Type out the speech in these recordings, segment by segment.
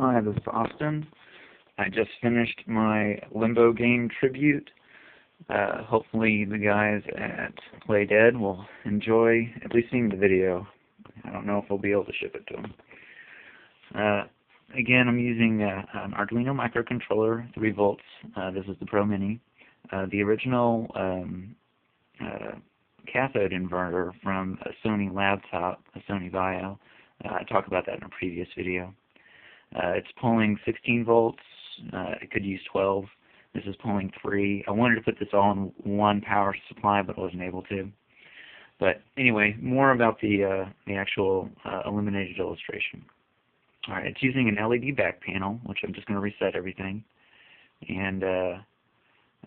Hi, this is Austin. I just finished my Limbo game tribute. Hopefully the guys at Playdead will enjoy at least seeing the video. I don't know if we'll be able to ship it to them. Again, I'm using an Arduino microcontroller, 3 volts. This is the Pro Mini. The original cathode inverter from a Sony laptop, a Sony Vaio. I talked about that in a previous video. It's pulling 16 volts. It could use 12. This is pulling 3. I wanted to put this all in one power supply, but I wasn't able to. But anyway, more about the actual illuminated illustration. All right, it's using an LED back panel, which I'm just going to reset everything, and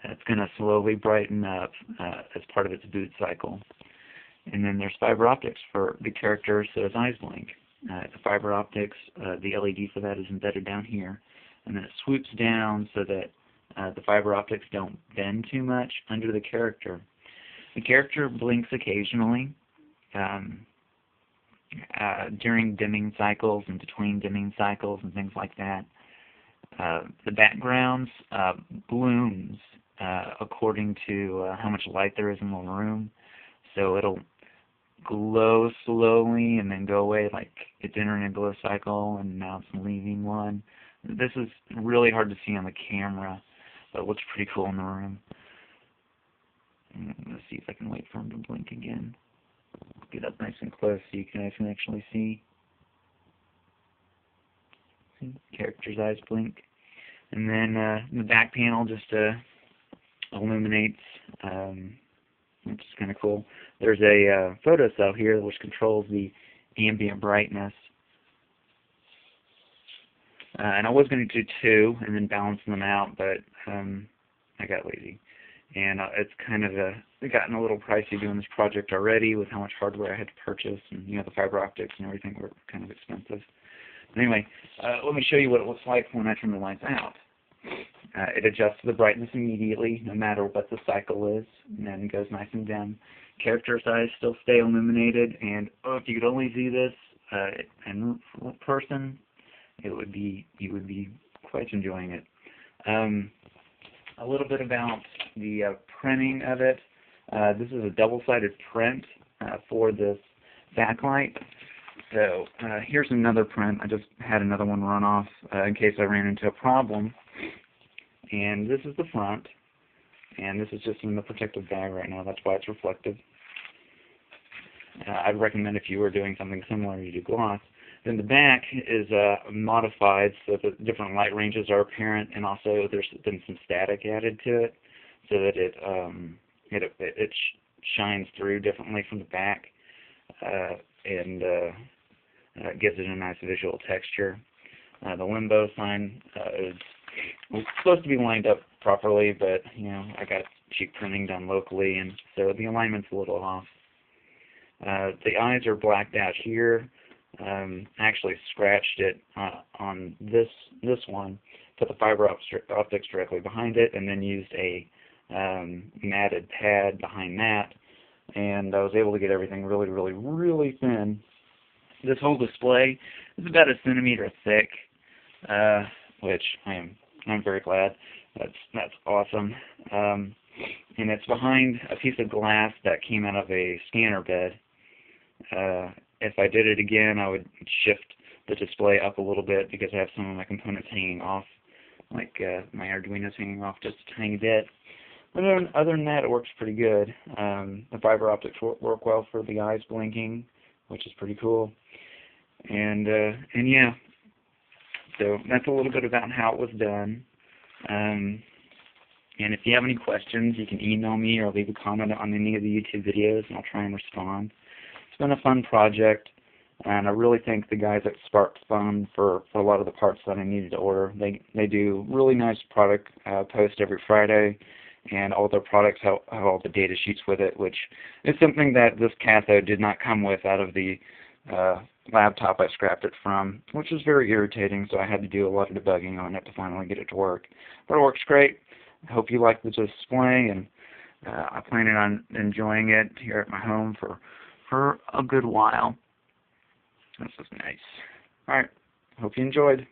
it's going to slowly brighten up as part of its boot cycle. And then there's fiber optics for the character so his eyes blink. The fiber optics, the LED for that is embedded down here, and then it swoops down so that the fiber optics don't bend too much under the character. The character blinks occasionally during dimming cycles and between dimming cycles and things like that. The backgrounds blooms according to how much light there is in the room, so it'll glow slowly and then go away, like it's entering a glow cycle and now it's leaving one. This is really hard to see on the camera, but it looks pretty cool in the room. Let's see if I can wait for him to blink again. Get up nice and close so you guys can actually see. See, character's eyes blink. And then the back panel just illuminates, which is kind of cool. There's a photo cell here which controls the ambient brightness. And I was going to do 2 and then balance them out, but I got lazy. And it's kind of gotten a little pricey doing this project already with how much hardware I had to purchase, and the fiber optics and everything were kind of expensive. But anyway, let me show you what it looks like when I turn the lights out. It adjusts the brightness immediately, no matter what the cycle is, and then it goes nice and dim. Character's eyes still stay illuminated, and if you could only see this in person, you would be quite enjoying it. A little bit about the printing of it. This is a double-sided print for this backlight. So here's another print. I just had another one run off in case I ran into a problem. And this is the front, and this is just in the protective bag right now. That's why it's reflective. I'd recommend if you were doing something similar, you do gloss. Then the back is modified so that different light ranges are apparent, and also there's been some static added to it so that it shines through differently from the back, and gives it a nice visual texture. The Limbo sign is supposed to be lined up properly, but I got cheap printing done locally, and so the alignment's a little off. The eyes are blacked out here. I actually scratched it on this one, put the fiber optics directly behind it, and then used a matted pad behind that, and I was able to get everything really, really, really thin. This whole display is about 1 centimeter thick, which I'm very glad. That's awesome. And it's behind a piece of glass that came out of a scanner bed. If I did it again, I would shift the display up a little bit because I have some of my components hanging off, like my Arduino's hanging off just a tiny bit. But other than that, it works pretty good. The fiber optics work well for the eyes blinking, which is pretty cool. And yeah, so that's a little bit about how it was done. And if you have any questions, you can email me or leave a comment on any of the YouTube videos, and I'll try and respond. It's been a fun project, and I really thank the guys at Spark Fun for a lot of the parts that I needed to order. They do really nice product post every Friday, and all their products have all the data sheets with it, which is something that this cathode did not come with out of the laptop I scrapped it from, which was very irritating, so I had to do a lot of debugging on it to finally get it to work. But it works great. I hope you like the display, and I plan on enjoying it here at my home for a good while. This is nice. Alright, hope you enjoyed.